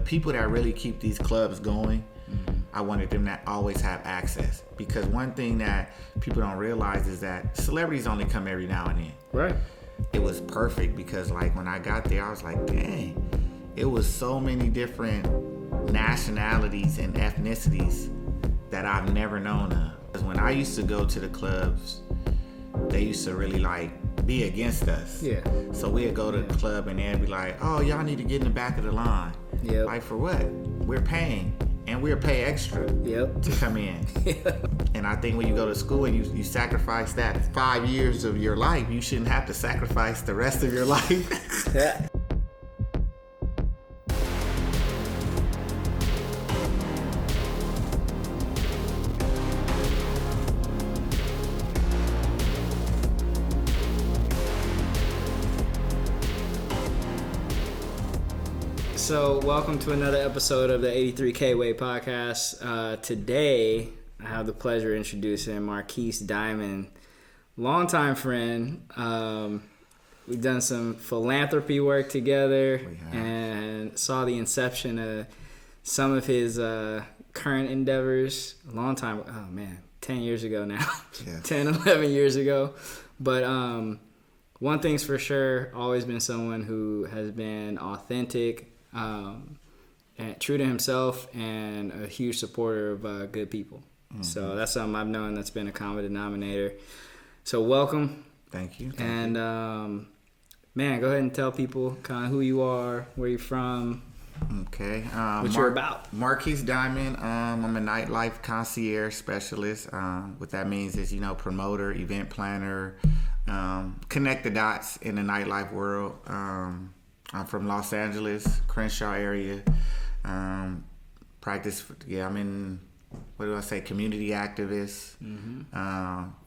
people that really keep these clubs going, I wanted them to always have access. Because one thing that people don't realize is that celebrities only come every now and then. Right. It was perfect because like when I got there, I was like, dang, it was so many different nationalities and ethnicities that I've never known of. Because when I used to go to the clubs, they used to really like be against us. Yeah. So we'd go to the club and they'd be like, oh, y'all need to get in the back of the line. Yep. Like for what? We're paying. And we'll pay extra to come in. And I think when you go to school and you sacrifice that 5 years of your life, you shouldn't have to sacrifice the rest of your life. Yeah. So, welcome to another episode of the 83K Way podcast. Today, I have the pleasure of introducing Marquis Diamond, longtime friend. We've done some philanthropy work together and saw the inception of some of his current endeavors a long time. Oh, man, 10 years ago now. Yeah. 10, 11 years ago. But one thing's for sure, always been someone who has been authentic, and true to himself, and a huge supporter of good people. Mm-hmm. So that's something I've known that's been a common denominator. So welcome. Thank you. Man, go ahead and tell people kind of who you are, where you're from. Okay. What you're about. Marquis Diamond. I'm a nightlife concierge specialist. What that means is, promoter, event planner, connect the dots in the nightlife world. I'm from Los Angeles, Crenshaw area. I'm in, community activist,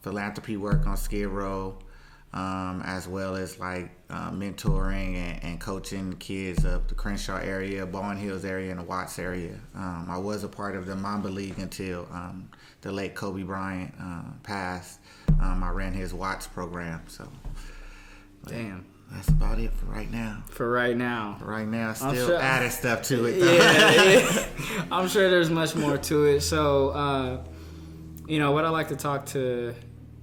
philanthropy work on Skid Row, as well as mentoring and coaching kids of the Crenshaw area, Baldwin Hills area, and the Watts area. I was a part of the Mamba League until the late Kobe Bryant passed. I ran his Watts program. So, damn. That's about it for right now. Still adding stuff to it, though. Yeah. I'm sure there's much more to it. So, what I like to talk to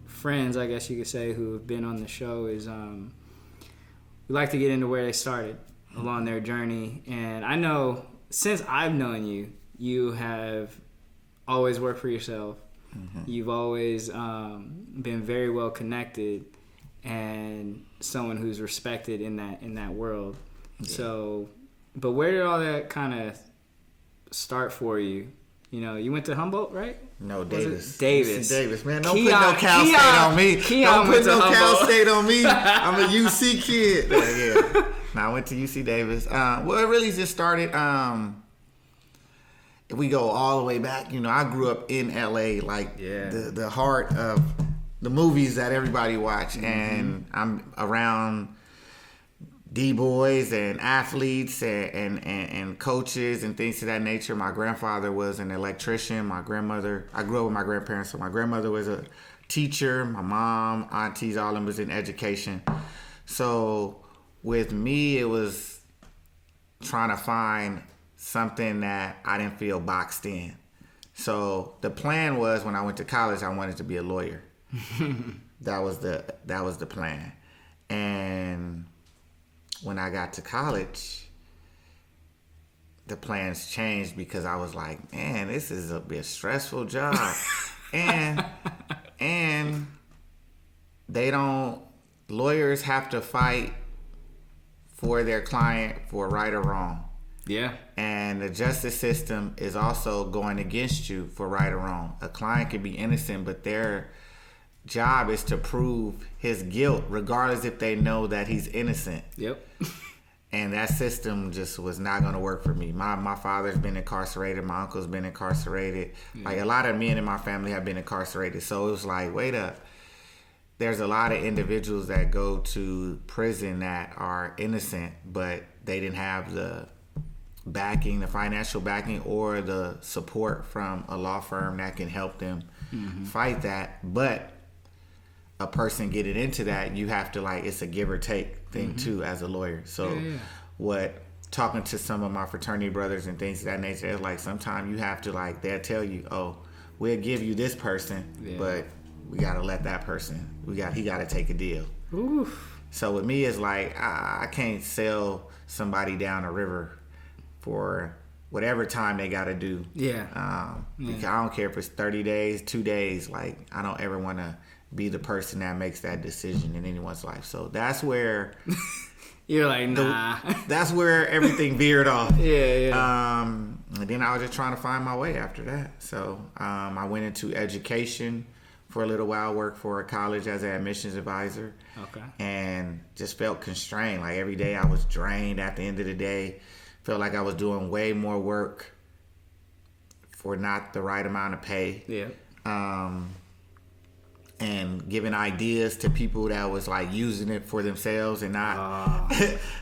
friends, I guess you could say, who have been on the show is we like to get into where they started along their journey. And I know since I've known you, you have always worked for yourself. Mm-hmm. You've always been very well connected and someone who's respected in that world. Yeah. So, but where did all that kind of start for you? You went to Humboldt, right? No, Davis. Davis, man. Don't put no Cal State on me. Don't put no Cal State on me. I'm a UC kid. Yeah. No, I went to UC Davis. Well, it really just started. If we go all the way back, I grew up in LA, the heart of the movies that everybody watch, and I'm around D-boys and athletes and coaches and things of that nature. My grandfather was an electrician. I grew up with my grandparents, so my grandmother was a teacher. My mom, aunties, all of them was in education. So with me, it was trying to find something that I didn't feel boxed in. So the plan was, when I went to college, I wanted to be a lawyer. That was the plan. And when I got to college, the plans changed because I was like, man, this is a bit stressful job. and lawyers have to fight for their client for right or wrong. Yeah. And the justice system is also going against you for right or wrong. A client could be innocent, but their job is to prove his guilt, regardless if they know that he's innocent. Yep. And that system just was not going to work for me. My father's been incarcerated. My uncle's been incarcerated. Yeah. A lot of men in my family have been incarcerated. So it was like, wait up. There's a lot of individuals that go to prison that are innocent, but they didn't have the backing, the financial backing, or the support from a law firm that can help them fight that. But a person getting into that, you have to it's a give or take thing too as a lawyer. So what talking to some of my fraternity brothers and things of that nature. It's like sometimes you have to like they'll tell you, oh, we'll give you this person, but we gotta let that person. He gotta take a deal. Oof. So with me, it's like I can't sell somebody down a river for whatever time they gotta do. Because I don't care if it's 30 days, 2 days. Like I don't ever want to be the person that makes that decision in anyone's life. So that's where. You're like, nah. That's where everything veered off. And then I was just trying to find my way after that. So I went into education for a little while, worked for a college as an admissions advisor. Okay. And just felt constrained. Like every day I was drained at the end of the day. Felt like I was doing way more work for not the right amount of pay. And giving ideas to people that was like using it for themselves and not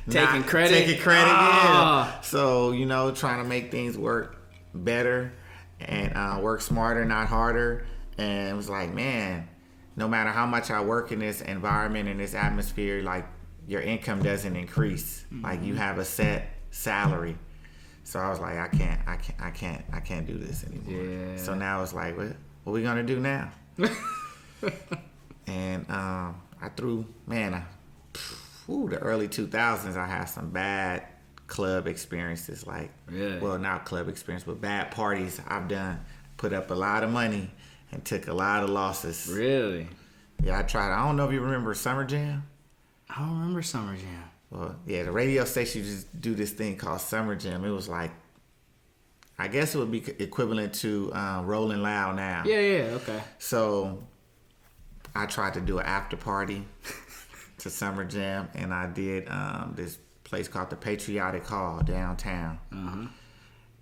taking credit. Yeah. So, trying to make things work better and work smarter, not harder. And it was like, man, no matter how much I work in this environment, in this atmosphere, like your income doesn't increase. Mm-hmm. Like you have a set salary. So I was like, I can't do this anymore. Yeah. So now it's like, what are we gonna do now? And I threw, the early 2000s, I had some bad club experiences. Like, well, not club experience, but bad parties I've done. Put up a lot of money and took a lot of losses. Really? Yeah, I tried. I don't know if you remember Summer Jam. I don't remember Summer Jam. Well, yeah, the radio station just do this thing called Summer Jam. It was like, I guess it would be equivalent to Rolling Loud now. Yeah, okay. So I tried to do an after party to Summer Jam, and I did this place called the Patriotic Hall downtown. Uh-huh.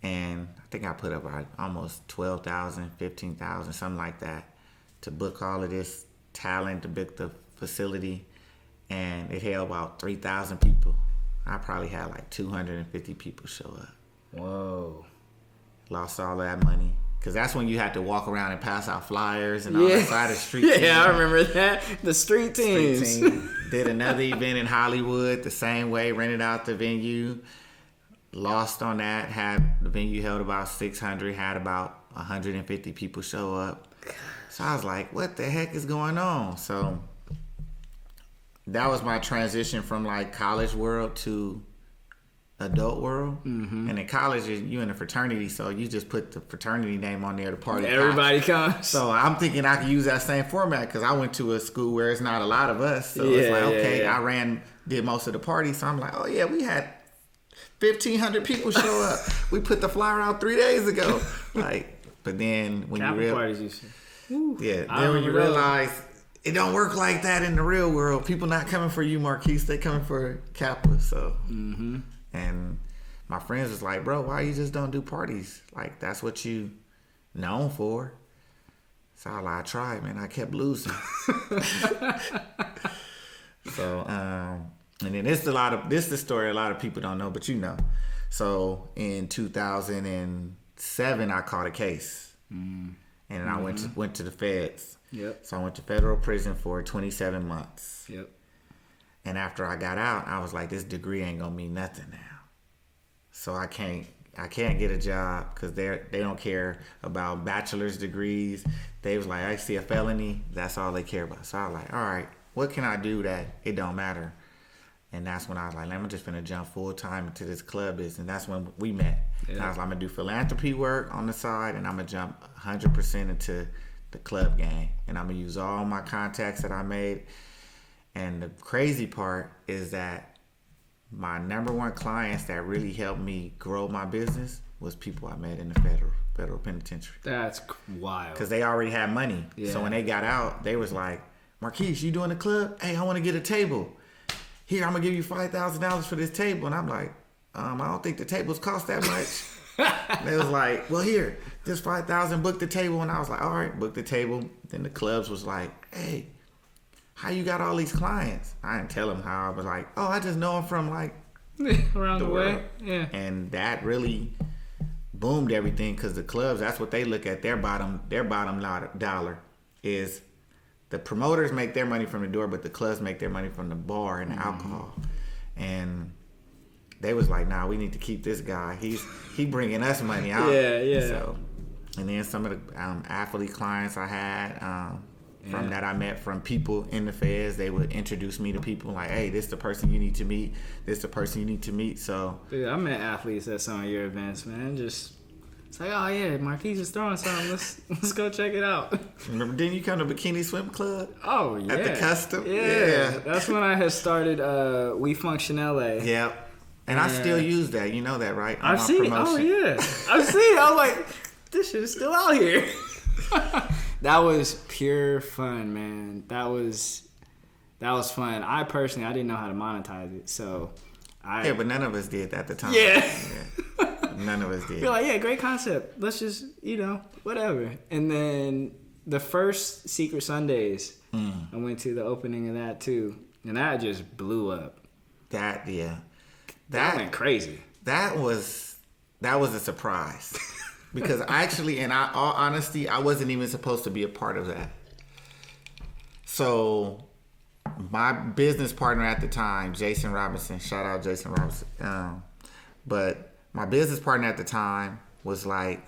And I think I put up like almost 12,000, 15,000, something like that, to book all of this talent, to book the facility. And it held about 3,000 people. I probably had like 250 people show up. Whoa. Lost all of that money. Because that's when you had to walk around and pass out flyers and all the side of the street team. Yeah, I remember that. The street teams. Did another event in Hollywood the same way, rented out the venue. Lost on that. Had the venue held about 600, had about 150 people show up. So I was like, what the heck is going on? So that was my transition from like college world to adult world. Mm-hmm. And in college, you in a fraternity, so you just put the fraternity name on there to party. Everybody comes. So I'm thinking I could use that same format because I went to a school where it's not a lot of us. So it's like, okay, I did most of the parties. So I'm like, oh yeah, we had 1,500 people show up. We put the flyer out 3 days ago. But then when Kappa you parties, then when you realize it don't work like that in the real world. People not coming for you, Marquis. They coming for Kappa. So, and my friends was like, bro, why you just don't do parties? Like that's what you known for. So I tried, man. I kept losing. So, and then this is the story a lot of people don't know, but you know. So in 2007, I caught a case, and then I went to the feds. Yep. So I went to federal prison for 27 months. Yep. And after I got out, I was like, this degree ain't gonna mean nothing now. So I can't get a job because they don't care about bachelor's degrees. They was like, I see a felony, that's all they care about. So I was like, all right, what can I do that it don't matter? And that's when I was like, I'm just gonna jump full time into this club business. And that's when we met. Yeah. And I was like, I'm gonna do philanthropy work on the side, and I'm gonna jump 100% into the club game. And I'm gonna use all my contacts that I made. And the crazy part is that my number one clients that really helped me grow my business was people I met in the federal penitentiary. That's wild. Because they already had money. Yeah. So when they got out, they was like, Marquis, you doing the club? Hey, I want to get a table. Here, I'm going to give you $5,000 for this table. And I'm like, I don't think the tables cost that much. They was like, well, here, just $5,000, book the table. And I was like, all right, book the table. Then the clubs was like, hey, how you got all these clients? I didn't tell them how. I was like, oh, I just know them from like around the way. Yeah. And that really boomed everything because the clubs, that's what they look at. Their bottom dollar is the promoters make their money from the door, but the clubs make their money from the bar and the alcohol. And they was like, nah, we need to keep this guy. He bringing us money out. Yeah. So, and then some of the athlete clients I had from that I met from people in the feds, they would introduce me to people like, hey, this is the person you need to meet. This is the person you need to meet. So, dude, I met athletes at some of your events, man. Just it's like, oh yeah, Marquis is throwing something. Let's go check it out. Remember, didn't you come to Bikini Swim Club? Oh yeah, at the Custom. Yeah. That's when I had started We Function LA. Yeah, and I still use that. You know that, right? I've seen. Oh yeah, I've seen. I was like, this shit is still out here. That was pure fun, man. That was fun. I personally, I didn't know how to monetize it, so but none of us did at the time. Yeah. None of us did. You're like, yeah, great concept. Let's just, whatever. And then the first Secret Sundays, I went to the opening of that too, and that just blew up. That went crazy. That was a surprise. Because actually, in all honesty, I wasn't even supposed to be a part of that. So, my business partner at the time, Jason Robinson, shout out Jason Robinson. But my business partner at the time was like,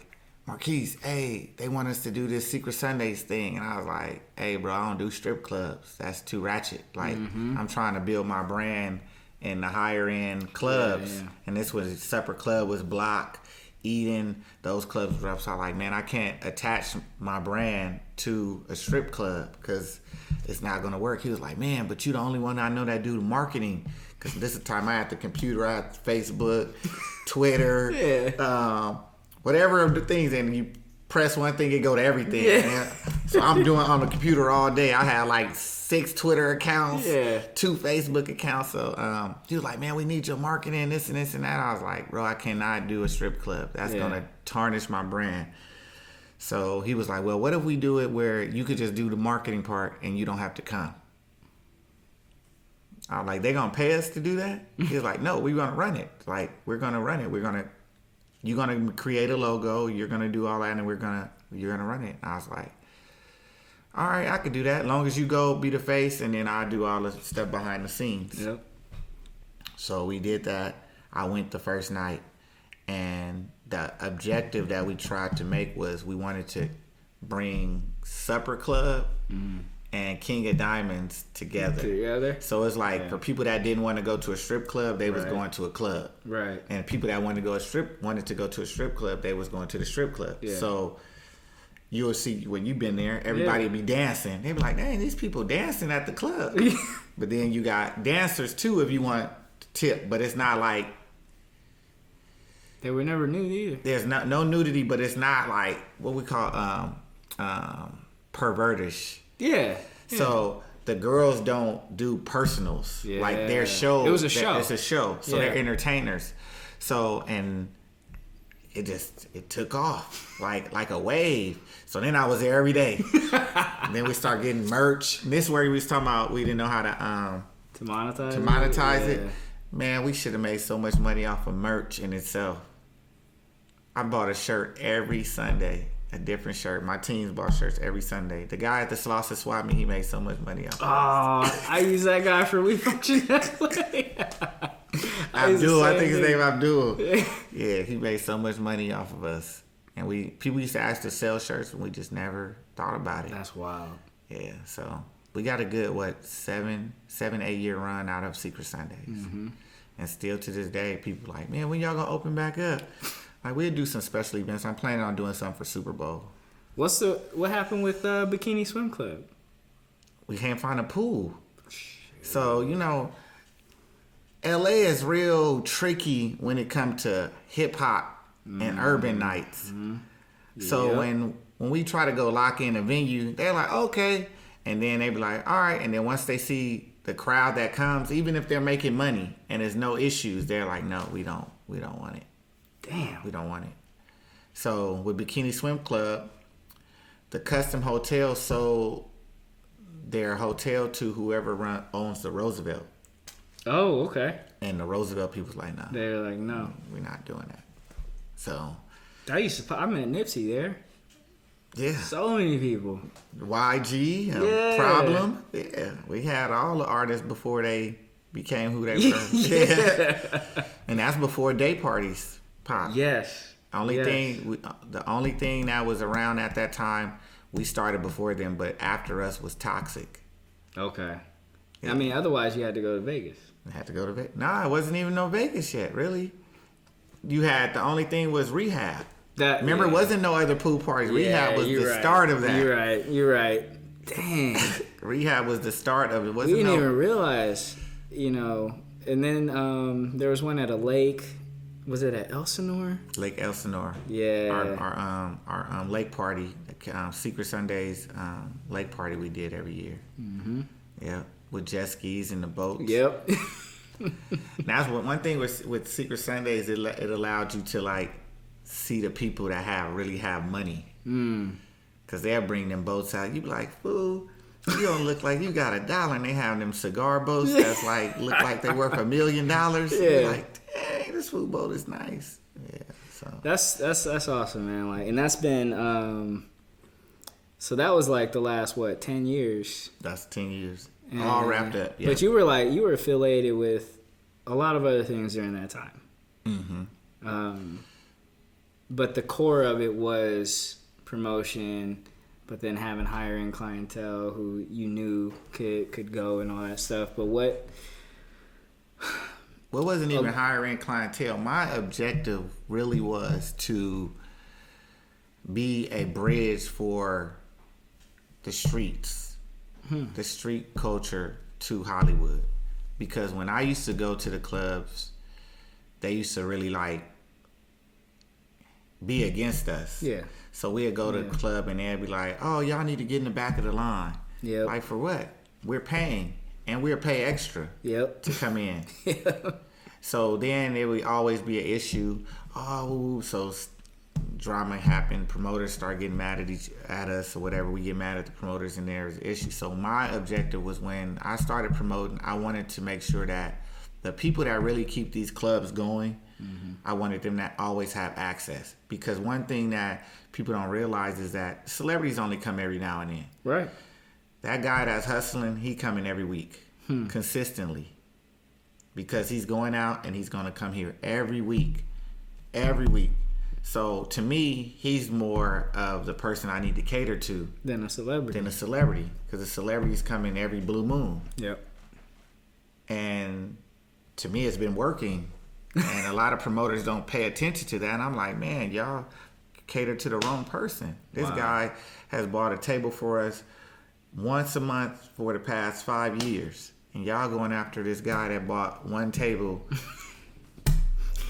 Marquis, hey, they want us to do this Secret Sundays thing. And I was like, hey, bro, I don't do strip clubs. That's too ratchet. Like, I'm trying to build my brand in the higher end clubs. Yeah. And this was a separate club, was Block. Eden, those clubs were up. So I'm like, man, I can't attach my brand to a strip club because it's not going to work. He was like, man, but you the only one I know that do marketing. Because this is the time I had the computer, I had Facebook, Twitter, whatever of the things. And you press one thing, it go to everything. Yeah. So I'm doing on the computer all day. I had like 6 Twitter accounts, 2 Facebook accounts. So he was like, man, we need your marketing, this and this and that. I was like, bro, I cannot do a strip club. That's going to tarnish my brand. So he was like, well, what if we do it where you could just do the marketing part and you don't have to come? I was like, they going to pay us to do that? He was like, no, we're going to run it. Like, we're going to run it. You're going to create a logo. You're going to do all that and you're going to run it. And I was like, all right, I could do that. As long as you go be the face and then I'll do all the stuff behind the scenes. Yep. So we did that. I went the first night. And the objective that we tried to make was we wanted to bring Supper Club and King of Diamonds together. So it's like for people that didn't want to go to a strip club, they was going to a club. Right. And people that wanted to go to a strip club, they was going to the strip club. Yeah. So you'll see when you've been there, everybody will be dancing. They be like, dang, these people dancing at the club. But then you got dancers too if you want to tip, but it's not like they were never nude either. There's no nudity, but it's not like what we call pervertish. Yeah. So the girls don't do personals. Yeah. Like their show. It was a show. It's a show. So they're entertainers. So and it took off like a wave. So then I was there every day. And then we start getting merch. And this is where we was talking about we didn't know how to monetize it. Man, we should have made so much money off of merch in itself. I bought a shirt every Sunday, a different shirt. My teams bought shirts every Sunday. The guy at the Slauson Swap Me, he made so much money off of it. I use that guy for We Function Abdul, I think his name Abdul. Yeah, he made so much money off of us. And people used to ask to sell shirts and we just never thought about it. That's wild. Yeah, so we got a good, 7-8 year run out of Secret Sundays. Mm-hmm. And still to this day, people like, man, when y'all gonna open back up? Like, we'll do some special events. I'm planning on doing something for Super Bowl. What happened with Bikini Swim Club? We can't find a pool. So, LA is real tricky when it comes to hip hop and urban nights. Mm-hmm. So when we try to go lock in a venue, they're like, okay. And then they be like, all right. And then once they see the crowd that comes, even if they're making money and there's no issues, they're like, no, we don't want it. Damn. We don't want it. So with Bikini Swim Club, the Custom Hotel sold their hotel to whoever owns the Roosevelt. Oh, okay. And the Roosevelt people was like, no. They're like, no. We're not doing that. So. I met Nipsey there. Yeah. So many people. YG, Problem. Yeah. We had all the artists before they became who they were. Yeah. And that's before day parties popped. Yes. The only thing that was around at that time, we started before them, but after us was Toxic. Okay. Yeah. I mean, otherwise you had to go to Vegas. I had to go to Vegas. Nah, it wasn't even no Vegas yet, really. You had, the only thing was Rehab. Remember, it wasn't no other pool parties. Rehab was the start of that. You're right. Dang. Rehab was the start of it. We didn't even realize, And then there was one at a lake. Was it at Elsinore? Lake Elsinore. Yeah. Our lake party, Secret Sundays lake party we did every year. Mm-hmm. Yeah, with jet skis and the boats. Yep. That's one thing with Secret Sundays. It allowed you to like see the people that really have money. Because they'll bring them boats out. You be like, fool, you don't look like you got $1, and they have them cigar boats that's like look like they worth $1 million. Yeah. You're like, dang, this food boat is nice. Yeah. So that's awesome, man. Like, and that's been so that was like the last 10 years. That's 10 years. And, all wrapped up. Yeah. But you were affiliated with a lot of other things during that time. Mm-hmm. But the core of it was promotion, but then having hiring clientele who you knew could go and all that stuff. But what wasn't even hiring clientele. My objective really was to be a bridge for the streets, the street culture to Hollywood. Because when I used to go to the clubs, they used to really like be against us. Yeah. So we'd go to the club and they'd be like, oh, y'all need to get in the back of the line. Yeah. Like, for what? We're paying. And we'll pay extra to come in. So then there would always be an issue. Oh, so drama happened. Promoters start getting mad at us or whatever. We get mad at the promoters and there's an issue. So my objective was, when I started promoting, I wanted to make sure that the people that really keep these clubs going, I wanted them to always have access. Because one thing that people don't realize is that celebrities only come every now and then. Right. That guy that's hustling, he coming every week, consistently. Because he's going out and he's going to come here every week. Every week. So to me, he's more of the person I need to cater to than a celebrity. Because the celebrities come in every blue moon. Yep. And to me, it's been working. And a lot of promoters don't pay attention to that. And I'm like, man, y'all cater to the wrong person. This guy has bought a table for us once a month for the past 5 years. And y'all going after this guy that bought one table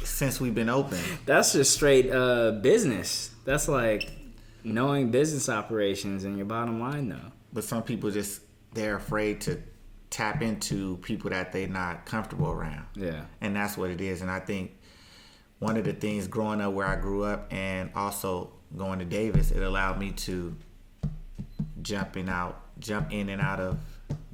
since we've been open. That's just straight business. That's like knowing business operations and your bottom line, though. But some people they're afraid to tap into people that they're not comfortable around. Yeah. And that's what it is. And I think one of the things growing up where I grew up and also going to Davis, it allowed me to jump in and out of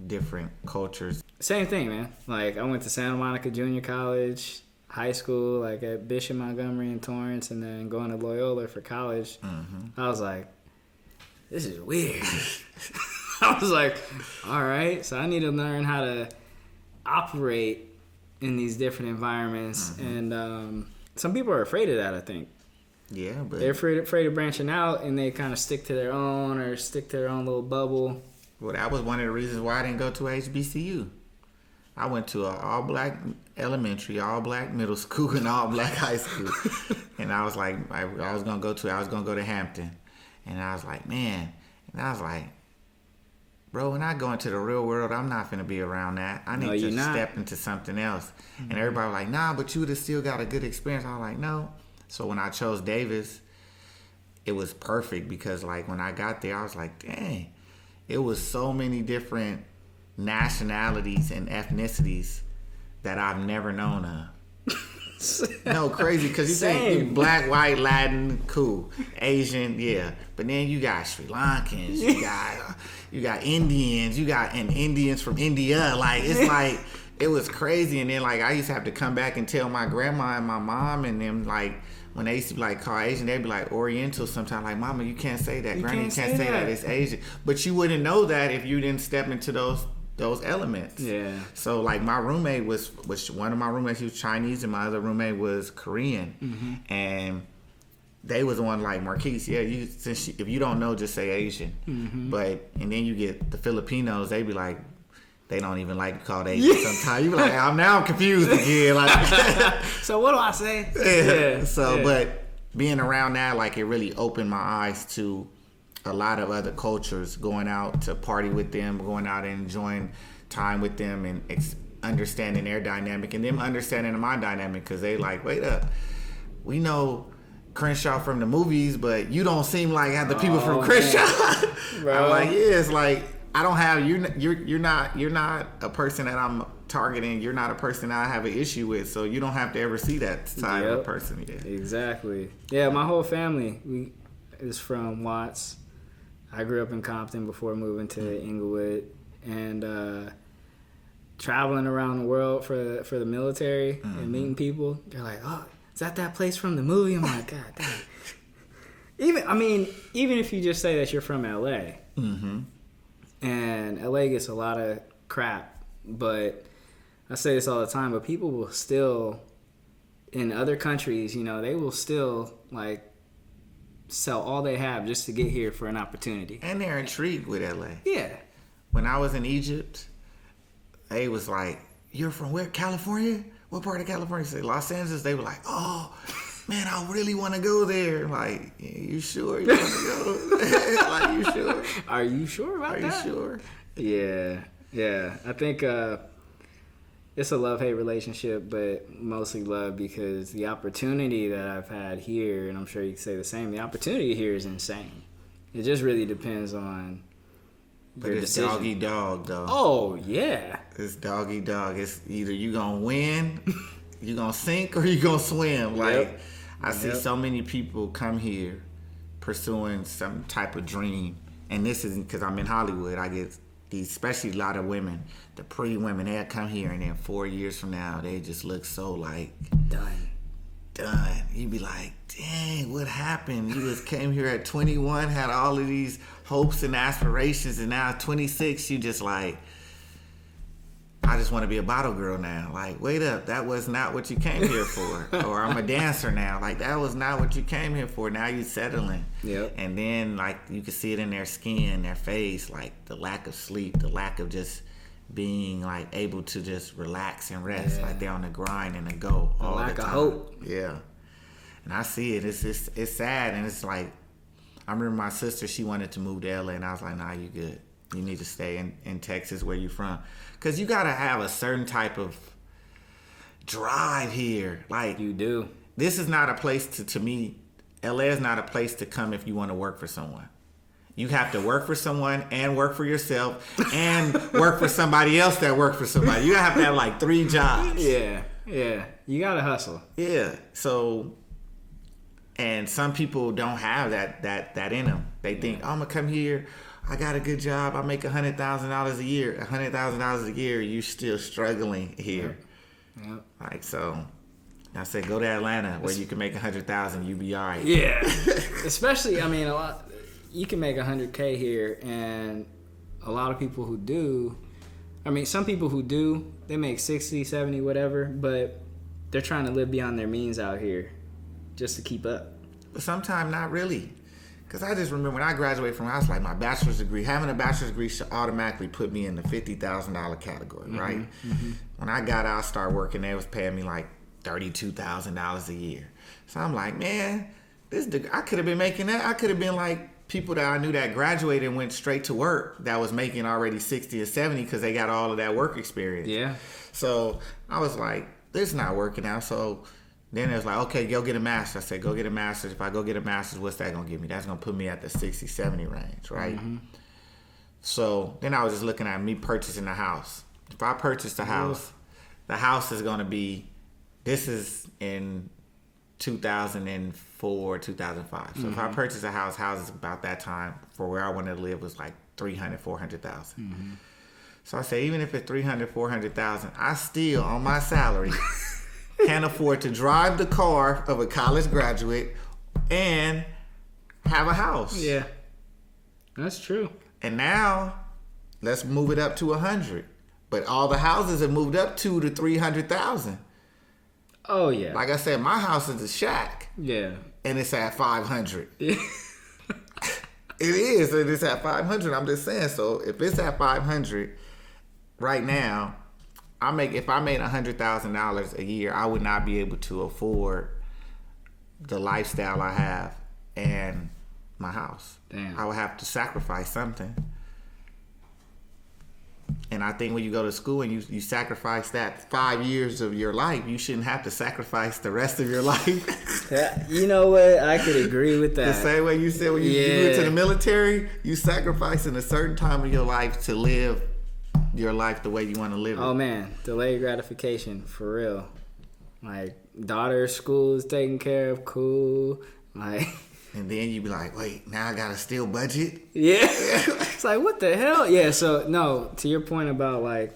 different cultures. Same thing, man. Like, I went to Santa Monica Junior College, high school, like at Bishop Montgomery and Torrance, and then going to Loyola for college. I was like, this is weird. I was like, all right, so I need to learn how to operate in these different environments. And some people are afraid of that, I think. Yeah, but they're afraid of branching out, and they kind of stick to their own little bubble. Well, that was one of the reasons why I didn't go to HBCU. I went to an all-black elementary, all-black middle school, and all-black high school. And I was like, I was going to go to Hampton. And I was like, man. And I was like, bro, when I go into the real world, I'm not going to be around that. I need to step into something else. And everybody was like, nah, but you would have still got a good experience. I was like, no. So when I chose Davis, it was perfect because, like, when I got there, I was like, dang. It was so many different nationalities and ethnicities that I've never known of. No, crazy, because you think black, white, Latin, cool. Asian, yeah. But then you got Sri Lankans, you got Indians, and Indians from India. Like, it's like, it was crazy. And then, like, I used to have to come back and tell my grandma and my mom and them, like, when they used to be like call Asian, they'd be like Oriental sometimes. Like, Mama, you can't say that. Granny, you can't say that. It's Asian. But you wouldn't know that if you didn't step into those those elements. Yeah. So like my roommate was one of my roommates, he was Chinese, and my other roommate was Korean, and they was on like Marquis. Yeah, if you don't know, just say Asian. But and then you get the Filipinos. They be like, they don't even like to call it Asian. Sometimes you be like, I'm confused again. Like, so what do I say? Yeah. So, but being around that, like, it really opened my eyes to a lot of other cultures. Going out to party with them, going out and enjoying time with them, and understanding their dynamic, and them understanding my dynamic, because they like, wait up, we know Crenshaw from the movies, but you don't seem like the people from Crenshaw. I'm like, yeah, it's like I don't have you're not a person that I'm targeting. You're not a person that I have an issue with, so you don't have to ever see that side of a person. Yeah, exactly. Yeah, my whole family is from Watts. I grew up in Compton before moving to Inglewood, and traveling around the world for the military and meeting people. They're like, oh, is that place from the movie? I'm like, God damn. Even if you just say that you're from LA, and LA gets a lot of crap, but I say this all the time, but people will still, in other countries, they will still like sell all they have just to get here for an opportunity. And they're intrigued with LA. Yeah. When I was in Egypt, they was like, you're from where? California? What part of California? Say Los Angeles. They were like, oh, man, I really want to go there. Like, yeah, you sure you want to go? Like, you sure? Are you sure about that? Are you sure? Yeah. I think it's a love-hate relationship, but mostly love, because the opportunity that I've had here, and I'm sure you can say the same, the opportunity here is insane. It just really depends on your decision. Dog eat dog, though. Oh, yeah. It's dog eat dog. It's either you going to win, you going to sink, or you going to swim. Like, I see so many people come here pursuing some type of dream. And this is because I'm in Hollywood. I get these, especially a lot of women, the pretty women, they'll come here, and then 4 years from now, they just look so like done. You'd be like, dang, what happened? You just came here at 21, had all of these hopes and aspirations, and now at 26, you just like, I just want to be a bottle girl now. Like, wait up, that was not what you came here for. Or I'm a dancer now. Like, that was not what you came here for. Now you settling. Yep. And then, like, you can see it in their skin, their face, like the lack of sleep, the lack of just being like able to just relax and rest. Like, they're on the grind and the go all the time. Lack of hope. Yeah. And I see it. It's sad, and it's like, I remember my sister, she wanted to move to LA, and I was like, nah, you good. You need to stay in Texas, where you from. Because you got to have a certain type of drive here. Like, you do. This is not a place to me, LA is not a place to come if you want to work for someone. You have to work for someone and work for yourself and work for somebody else that works for somebody. You have to have like 3 jobs. Yeah. You got to hustle. Yeah. So, and some people don't have that in them. They think, oh, I'm going to come here. I got a good job. I make $100,000 a year. $100,000 a year, you still struggling here. Yep. Like, so I said, go to Atlanta where you can make $100,000. You be all right. Yeah. Especially, a lot. You can make $100K here, and a lot of people who do. Some people who do, they make 60, 70, whatever, but they're trying to live beyond their means out here just to keep up. But sometimes not really. Because I just remember when I graduated from, I was like, my bachelor's degree, having a bachelor's degree should automatically put me in the $50,000 category, right? Mm-hmm. When I got out, I started working, they was paying me like $32,000 a year. So I'm like, man, I could have been making that. I could have been like people that I knew that graduated and went straight to work that was making already 60 or 70 because they got all of that work experience. Yeah. So I was like, this is not working out. So then it was like, okay, go get a master's. I said, go get a master's. If I go get a master's, what's that going to give me? That's going to put me at the 60, 70 range, right? Mm-hmm. So then I was just looking at me purchasing a house. If I purchase the house, the house is going to be, this is in 2004, 2005. So if I purchase a house, houses about that time for where I wanted to live was like $300,000, $400,000. So I say, even if it's $300,000, $400,000, I still, on my salary, can't afford to drive the car of a college graduate and have a house. Yeah, that's true. And now let's move it up to 100. But all the houses have moved up 200 to 300,000. Oh yeah. Like I said, my house is a shack. Yeah. And it's at 500. Yeah. It is, and it's at 500. I'm just saying. So if it's at 500 right now, if I made $100,000 a year, I would not be able to afford the lifestyle I have and my house. Damn. I would have to sacrifice something. And I think when you go to school and you sacrifice that 5 years of your life, you shouldn't have to sacrifice the rest of your life. You know what? I could agree with that. The same way you said when you went to the military, you sacrificing a certain time of your life to live your life the way you want to live it. Oh man, delayed gratification for real. Like daughter's school is taken care of, cool. Like. And then you be like, wait, now I gotta still budget? Yeah. It's like, what the hell? Yeah, so, no, to your point about, like,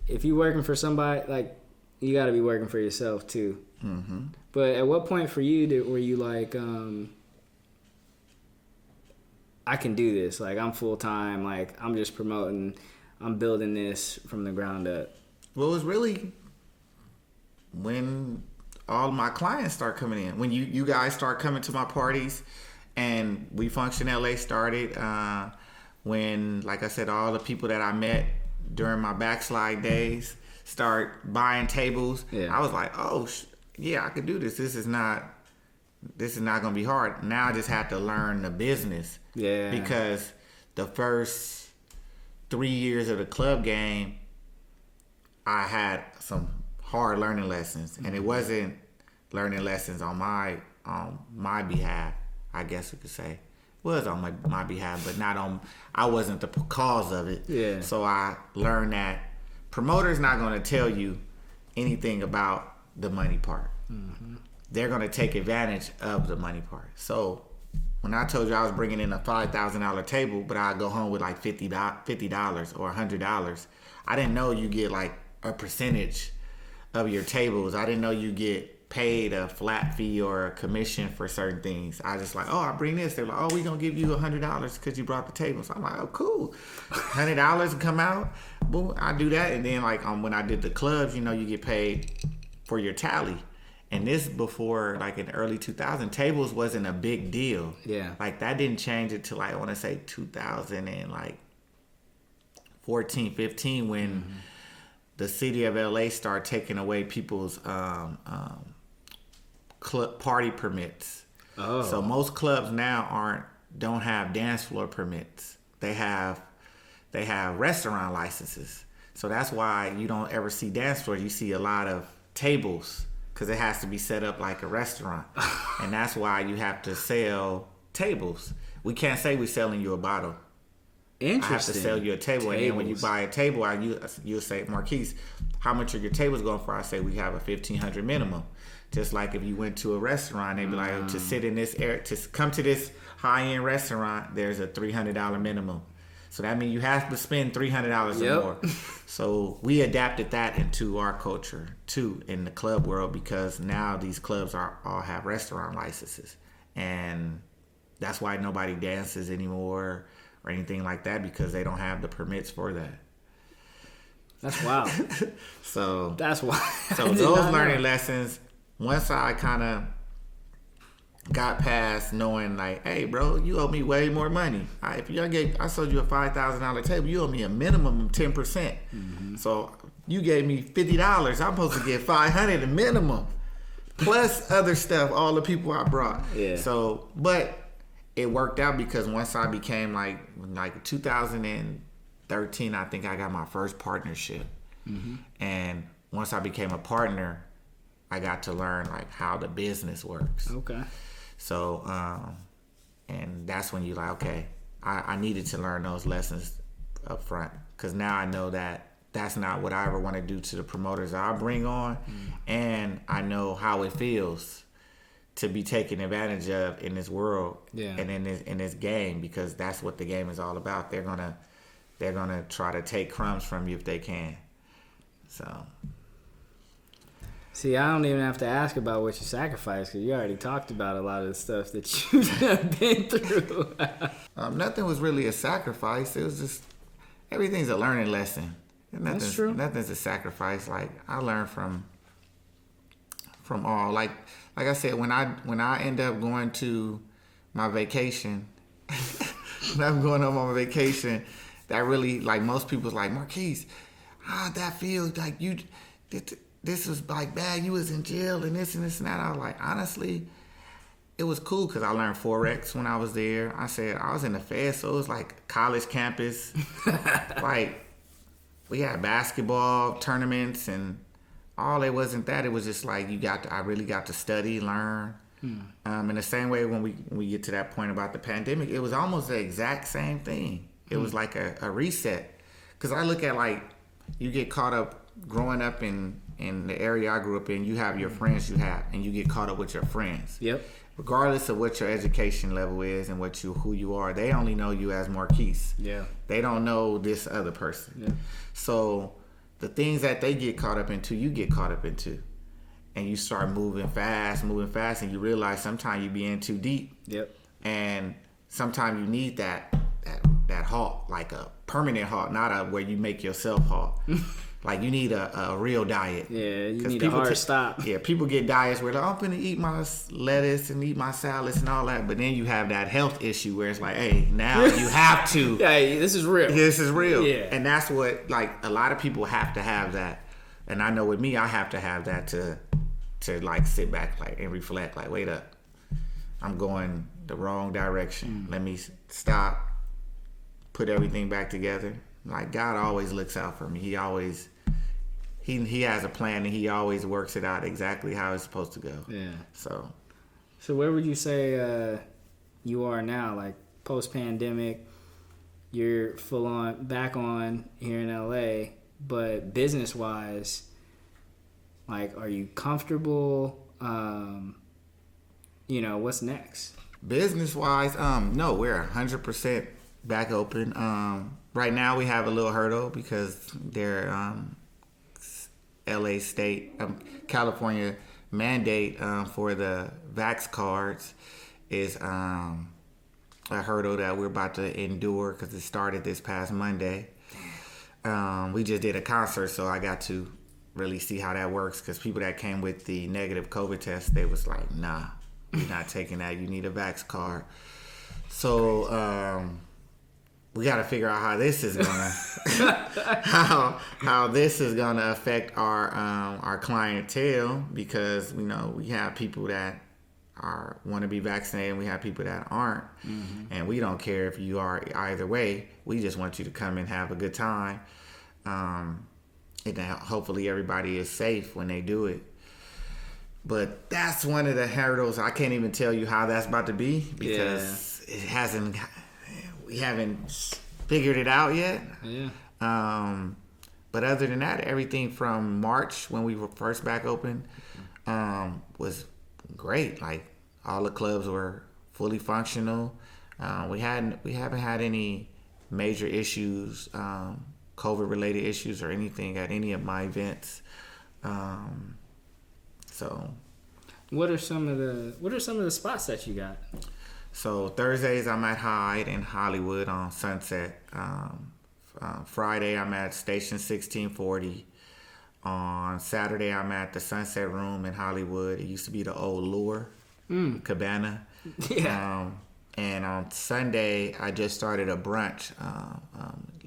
if you working for somebody, like, you gotta be working for yourself, too. Mm-hmm. But at what point for you were you like, I can do this. Like, I'm full-time. Like, I'm just promoting. I'm building this from the ground up. Well, it was really when all my clients start coming in. When you guys start coming to my parties, and We Function LA started. When, like I said, all the people that I met during my backslide days start buying tables. Yeah. I was like, oh, yeah, I can do this. This is not gonna be hard. Now I just have to learn the business. Yeah. Because the first 3 years of the club game, I had some hard learning lessons, and it wasn't learning lessons on my behalf, I guess we could say. It was on my behalf, but I wasn't the cause of it. Yeah. So I learned that promoters not going to tell you anything about the money part. Mm-hmm. They're going to take advantage of the money part. So when I told you I was bringing in a $5,000 table, but I go home with like $50 or $100, I didn't know you get like a percentage of your tables. I didn't know you get paid a flat fee or a commission for certain things. I just like, oh, I bring this. They're like, oh, we gonna give you $100 because you brought the table. So I'm like, oh, cool. $100 come out. Boom, I do that. And then like when I did the clubs, you get paid for your tally. And this before, like in the early 2000s, tables wasn't a big deal. Yeah. Like that didn't change until like, I want to say 2014, 15 when mm-hmm. the city of LA started taking away people's club party permits. Oh. So most clubs now don't have dance floor permits. They have restaurant licenses. So that's why you don't ever see dance floors. You see a lot of tables because it has to be set up like a restaurant. And that's why you have to sell tables. We can't say we're selling you a bottle. Interesting. I have to sell you a table. And then when you buy a table, you'll say, Marquis, how much are your tables going for? I say we have a $1,500 minimum. Just like if you went to a restaurant, they'd be like, to sit in this area, to come to this high-end restaurant, there's a $300 minimum. So that means you have to spend $300 or more. So we adapted that into our culture too in the club world, because now these clubs all have restaurant licenses, and that's why nobody dances anymore or anything like that, because they don't have the permits for that. That's wild. So that's why. So those learning lessons, once I kind of got past knowing like, hey, bro, you owe me way more money. I sold you a $5,000 table, you owe me a minimum of 10%. Mm-hmm. So you gave me $50. I'm supposed to get $500 a minimum, plus other stuff, all the people I brought. Yeah. So, but it worked out because once I became like 2013, I think I got my first partnership. Mm-hmm. And once I became a partner, I got to learn like how the business works. Okay. So, and that's when you're like, okay, I needed to learn those lessons up front, because now I know that that's not what I ever want to do to the promoters I bring on. And I know how it feels to be taken advantage of in this world and in this game, because that's what the game is all about. They're gonna try to take crumbs from you if they can. So. See, I don't even have to ask about what you sacrificed, because you already talked about a lot of the stuff that you've been through. Nothing was really a sacrifice. It was just everything's a learning lesson. That's true. Nothing's a sacrifice. Like I learned from all. Like I said, when I end up going to my vacation, when I'm going on my vacation, that really, like, most people's like, Marquis, how'd that feel? Like, you, this was like bad. You was in jail and this and this and that. I was like, honestly, it was cool because I learned Forex when I was there. I said I was in the Fed, so it was like college campus. Like, we had basketball tournaments and all. It wasn't that. It was just like I really got to study, learn. In the same way when we get to that point about the pandemic, it was almost the exact same thing. It was like a reset. Because I look at, like, you get caught up growing up in the area I grew up in. You have your friends and you get caught up with your friends. Yep. Regardless of what your education level is and who you are, they only know you as Marquis. Yeah. They don't know this other person. Yeah. So the things that they get caught up into, you get caught up into. And you start moving fast, and you realize sometimes you be in too deep. Yep. And sometimes you need that halt, like a permanent halt, not where you make yourself halt. Like, you need a real diet. Yeah, you need a hard stop. Yeah, people get diets where they're like, I'm going to eat my lettuce and eat my salads and all that. But then you have that health issue where it's like, hey, now you have to. Hey, this is real. This is real. Yeah. And that's what, like, a lot of people have to have that. And I know with me, I have to have that to like sit back, like, and reflect, like, wait up, I'm going the wrong direction. Let me stop, put everything back together. Like, God always looks out for me. He always, he has a plan, and he always works it out exactly how it's supposed to go. Yeah. So where would you say you are now? Like, post-pandemic, you're full on back on here in LA, but business-wise, like, are you comfortable? What's next? Business-wise, no, we're 100% back open. Right now we have a little hurdle because their LA state, California mandate for the Vax cards is a hurdle that we're about to endure because it started this past Monday. We just did a concert, so I got to really see how that works, because people that came with the negative COVID test, they was like, nah, you're not taking that. You need a Vax card. So we got to figure out how this is gonna how this is gonna affect our clientele, because we have people that want to be vaccinated and we have people that aren't, and we don't care if you are either way. We just want you to come and have a good time. And hopefully everybody is safe when they do it. But that's one of the hurdles. I can't even tell you how that's about to be, because we haven't figured it out yet. Yeah. But other than that, everything from March, when we were first back open, was great. Like, all the clubs were fully functional. We haven't had any major issues, COVID-related issues or anything at any of my events. So, what are some of the spots that you got? So Thursdays I'm at Hyde in Hollywood on Sunset. Friday I'm at Station 1640. On Saturday I'm at the Sunset Room in Hollywood. It used to be the old Lure Cabana. Yeah. And on Sunday I just started a brunch,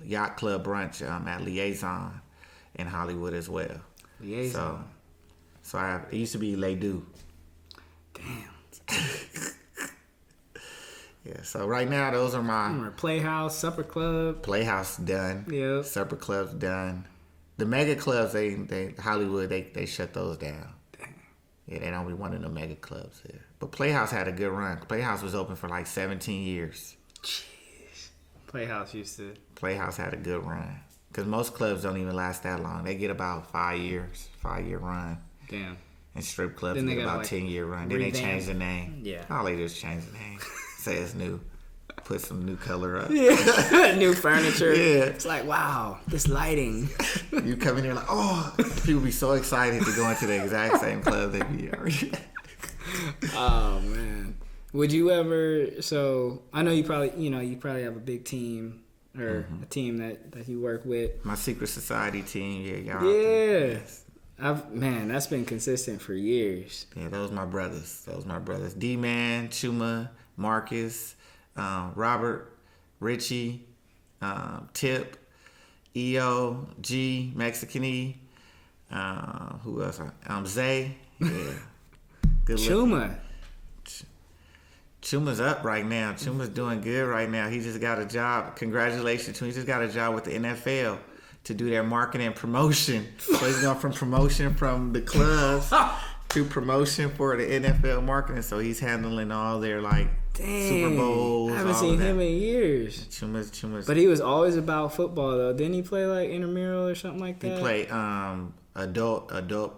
yacht club brunch at Liaison in Hollywood as well. Liaison. So it used to be Les Deux. Damn. Yeah, so right now those are my... Playhouse, Supper Club. Playhouse done. Yeah. Supper Club's done. The mega clubs, they Hollywood, they shut those down. Damn. Yeah, they don't be wanting the mega clubs here. But Playhouse had a good run. Playhouse was open for like 17 years. Jeez. Playhouse had a good run. Because most clubs don't even last that long. They get about 5 years, 5-year run. Damn. And strip clubs get about 10-year run. Then they change the name. Yeah. All they do is change the name. Say it's new. Put some new color up. Yeah. New furniture. Yeah. It's like, wow, this lighting. You come in there like, oh, people be so excited to go into the exact same club they be already. Oh, man. Would you ever, so I know you probably have a big team or a team that you work with. My secret society team, y'all. Yeah. Man, that's been consistent for years. Yeah, those my brothers. D-Man, Chuma, Marcus, Robert, Richie, Tip, EO, G, Mexican E, who else? Zay. Yeah. Good Chuma. Chuma's up right now. Chuma's doing good right now. He just got a job. Congratulations to him. He just got a job with the NFL to do their marketing and promotion. So he's going from promotion from the clubs to promotion for the NFL marketing. So he's handling all their Super Bowls. I haven't seen him in years. Chuma's. But he was always about football though. Didn't he play intramural or something like that? He played adult.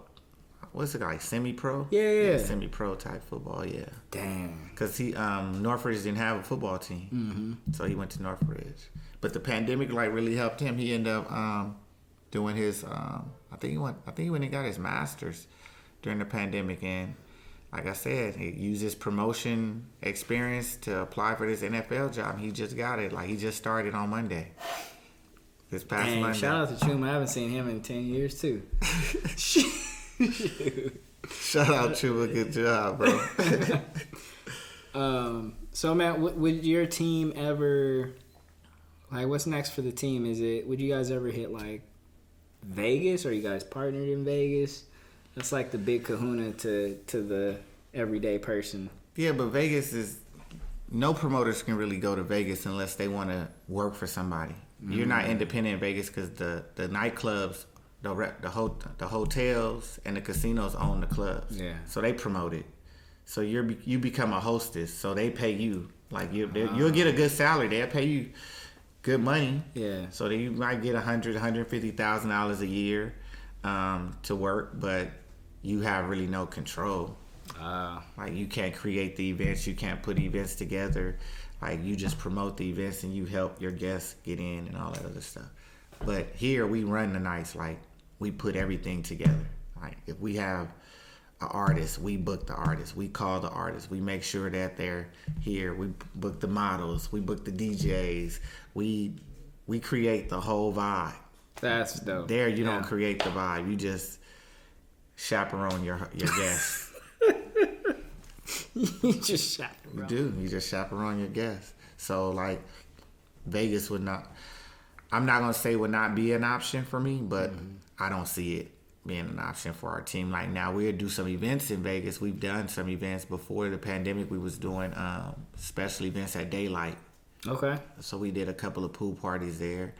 What's it semi-pro? Yeah, semi-pro type football. Yeah. Damn. Because Northridge didn't have a football team, so he went to Northridge. But the pandemic really helped him. He ended up doing his. I think he went and got his master's during the pandemic, and like I said, he used his promotion experience to apply for this NFL job. He just got it. He just started on Monday. This past Monday. Shout out to Chuma. I haven't seen him in 10 years too. Shout out Chuma. Good job, bro. So man, would your team ever what's next for the team? Would you guys ever hit Vegas? Or are you guys partnered in Vegas? That's the big kahuna to the everyday person. Yeah, but Vegas is no promoters can really go to Vegas unless they want to work for somebody. You're not independent in Vegas because the nightclubs, the hotels and the casinos own the clubs. Yeah. So they promote it. So you become a hostess. So they pay you you'll get a good salary. They'll pay you good money. Yeah. So you might get $150,000 a year to work, but you have really no control. You can't create the events. You can't put events together. You just promote the events and you help your guests get in and all that other stuff. But here we run the nights. We put everything together. If we have an artist, we book the artist. We call the artist. We make sure that they're here. We book the models. We book the DJs. We create the whole vibe. That's dope. There you don't create the vibe. You just chaperone your guests. You just chaperone. You do. You just chaperone your guests. So Vegas would not. I'm not gonna say would not be an option for me, but I don't see it being an option for our team. Now we'll do some events in Vegas. We've done some events before the pandemic. We was doing special events at Daylight. Okay. So we did a couple of pool parties there,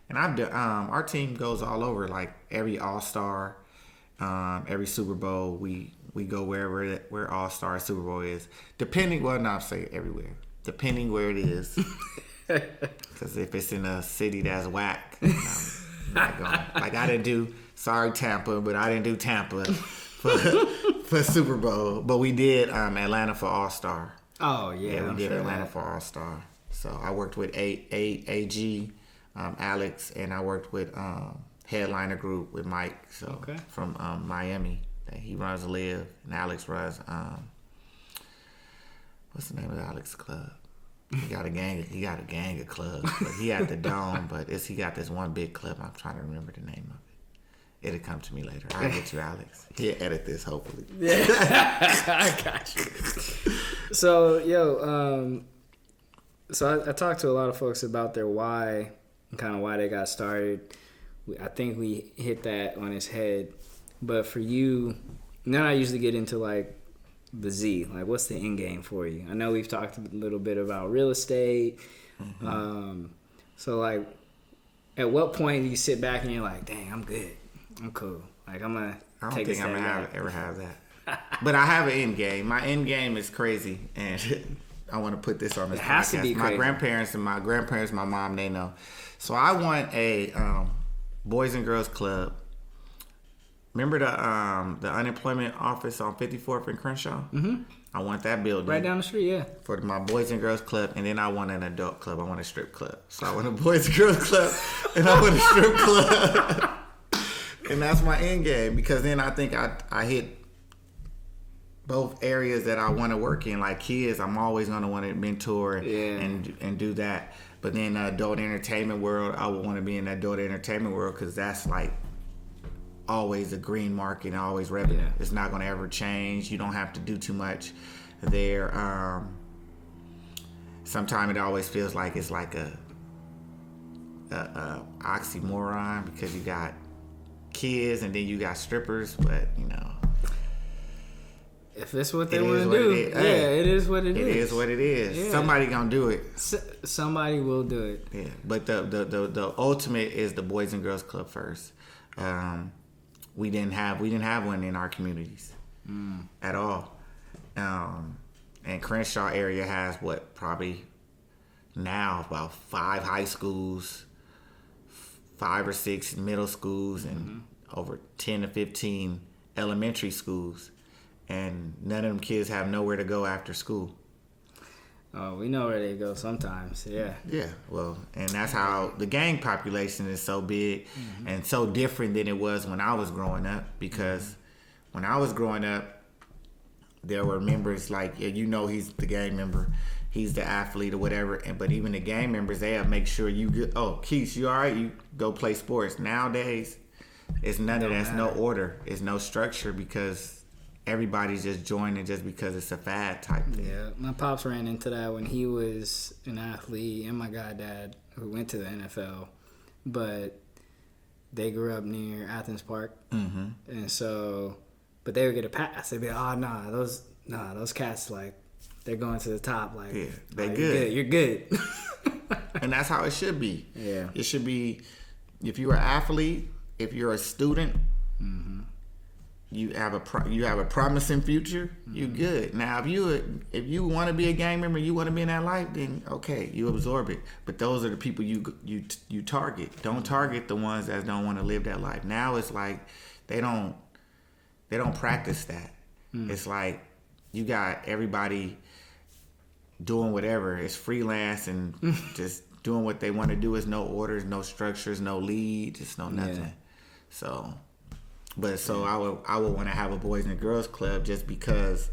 and I've done. Our team goes all over. Every All-Star, every Super Bowl, we go where All-Star Super Bowl is. Not say everywhere. Depending where it is. Because if it's in a city that's whack, I'm not going. I didn't do, sorry Tampa, but I didn't do Tampa for Super Bowl. But we did Atlanta for All-Star. Oh, yeah. We did Atlanta for All-Star. So I worked with AG, Alex, and I worked with Headliner Group with Mike. From Miami. He runs Live, and Alex runs, what's the name of Alex's club? He got a gang of clubs, but he had the Dome. But he got this one big club. I'm trying to remember the name of it. It'll come to me later. I'll get you, Alex. He'll edit this, hopefully. Yeah, I got you. So, so I talked to a lot of folks about their why and kind of why they got started. I think we hit that on his head. But for you, then I usually get into the Z, what's the end game for you? I know we've talked a little bit about real estate. So at what point do you sit back and you're like, dang, I'm good, I'm cool, I'm gonna take a step back? I don't think I'm gonna ever have that. But I have an end game. My end game is crazy, and I want to put this on this podcast. Has to be crazy. My grandparents, my mom, they know. So I want a Boys and Girls Club. Remember the unemployment office on 54th and Crenshaw? Mm-hmm. I want that building. Right down the street, yeah. For my Boys and Girls Club, and then I want an adult club. I want a strip club. So I want a Boys and Girls Club, and I want a strip club. And that's my end game, because then I think I hit both areas that I want to work in. Like kids, I'm always going to want to mentor and do that. But then the adult entertainment world, I would want to be in the adult entertainment world because that's like always a green market and always revenue. Yeah. It's not going to ever change. You don't have to do too much there. Sometimes it always feels like it's like a oxymoron because you got kids and then you got strippers, but you know, if it's what they want to do, it is what it is. It is what it is. Yeah. Somebody gonna do it. Somebody will do it. Yeah, but the ultimate is the Boys and Girls Club first. We didn't have one in our communities at all. And Crenshaw area has probably now about 5 high schools, 5 or 6 middle schools, and over 10 to 15 elementary schools. And none of them kids have nowhere to go after school. Oh, we know where they go sometimes, yeah. Yeah, well, and that's how the gang population is so big and so different than it was when I was growing up. Because when I was growing up, there were members like, he's the gang member, he's the athlete or whatever. But even the gang members, they'll make sure you get, Keith, you all right? You go play sports. Nowadays, it's none of that's no order. It's no structure because everybody's just joining just because it's a fad type thing. Yeah, my pops ran into that when he was an athlete, and my goddad who went to the NFL, but they grew up near Athens Park, and so, but they would get a pass. They'd be like, those cats, like, they're going to the top, like, yeah, they good. You're good. And that's how it should be. Yeah, it should be. If you're an athlete, if you're a student. You have a promising future. You good. Now, if you want to be a gang member, you want to be in that life, then okay, you absorb it. But those are the people you target. Don't target the ones that don't want to live that life. Now it's like they don't practice that. It's like you got everybody doing whatever. It's freelance and just doing what they want to do. There's no orders, no structures, no lead, just no nothing. Yeah. So. But I would want to have a Boys and Girls Club just because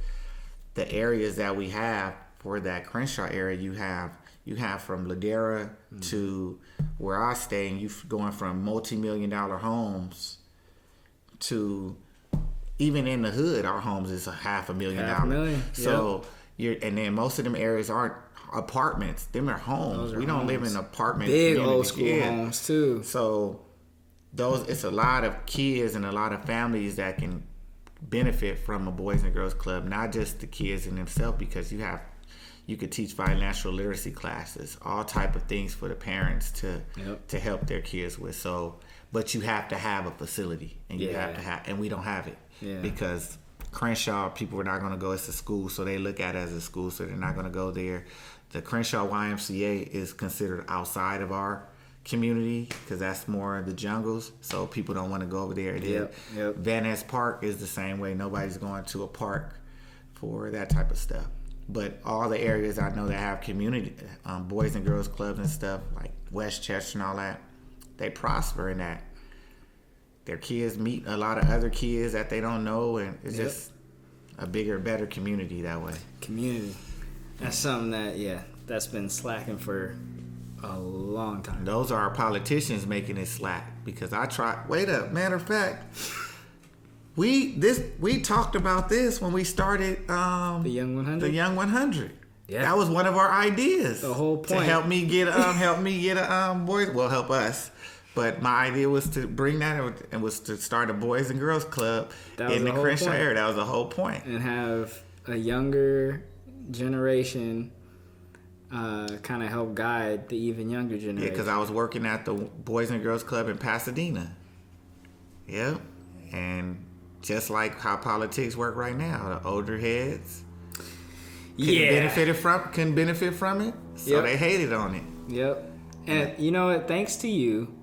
the areas that we have for that Crenshaw area, you have from Ladera to where I stay, and you going from multi-million-dollar homes to even in the hood, our homes is $500,000. So and then most of them areas aren't apartments; them are homes. We don't live in apartments. Big old school homes too. So. It's a lot of kids and a lot of families that can benefit from a Boys and Girls Club, not just the kids in themselves, because you could teach financial literacy classes, all type of things for the parents to help their kids with. So, but you have to have a facility, and you have to have, and we don't have it because Crenshaw people are not going to go. It's a school, so they look at it as a school, so they're not going to go there. The Crenshaw YMCA is considered outside of our community because that's more the jungles, so people don't want to go over there. Van Ness Park is the same way. Nobody's going to a park for that type of stuff. But all the areas I know that have community Boys and Girls Clubs and stuff like Westchester and all that, they prosper in that. Their kids meet a lot of other kids that they don't know, and it's just a bigger, better community that way. Community. That's something that's been slacking for a long time. Those are our politicians making it slack because I tried. Wait up, matter of fact, we talked about this when we started the Young 100. The Young 100. Yeah, that was one of our ideas. The whole point to help me get a boys. Well, help us. But my idea was to bring that and was to start a Boys and Girls Club in the Crenshaw area. That was the whole point. And have a younger generation. Kind of help guide the even younger generation. Yeah, because I was working at the Boys and Girls Club in Pasadena. Yep. And just like how politics work right now, the older heads can benefit from it, so they hated on it. Yep. And you know what? Thanks to you,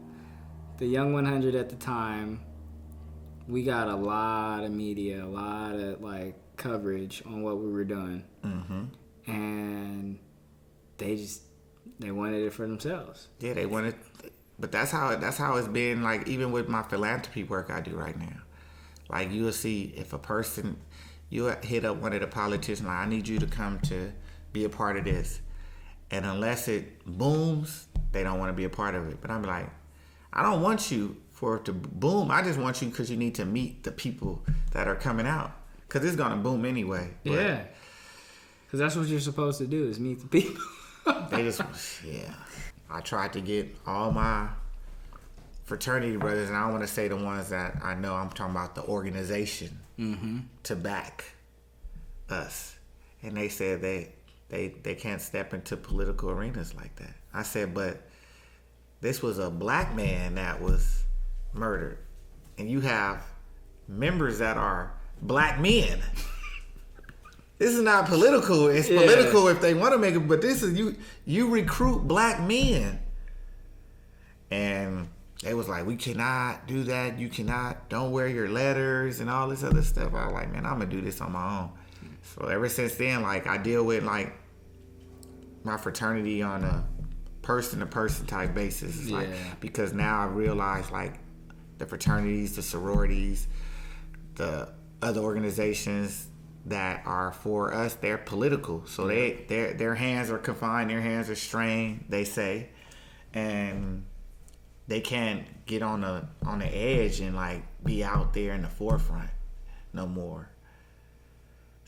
the Young 100 at the time, we got a lot of media, a lot of coverage on what we were doing, and they wanted it for themselves. Yeah, they wanted, but that's how it's been. Like even with my philanthropy work I do right now, like you'll see if a person, you hit up one of the politicians, like, I need you to come to be a part of this. And unless it booms, they don't want to be a part of it. But I'm like, I don't want you for it to boom. I just want you because you need to meet the people that are coming out. Because it's going to boom anyway. But yeah. Because that's what you're supposed to do, is meet the people. They just, yeah. I tried to get all my fraternity brothers, and I don't want to say the ones that I know, I'm talking about the organization, to back us. And they said they can't step into political arenas like that. I said, but this was a black man that was murdered. And you have members that are black men. This is not political. It's political if they want to make it, but this is you recruit black men. And they was like, we cannot do that. You cannot, don't wear your letters and all this other stuff. I was like, man, I'm going to do this on my own. So ever since then, like, I deal with, like, my fraternity on a person-to-person type basis. It's like, because now I realize, like, the fraternities, the sororities, the other organizations that are for us, they're political. So their hands are confined, their hands are strained, they say. And they can't get on the edge and, like, be out there in the forefront no more.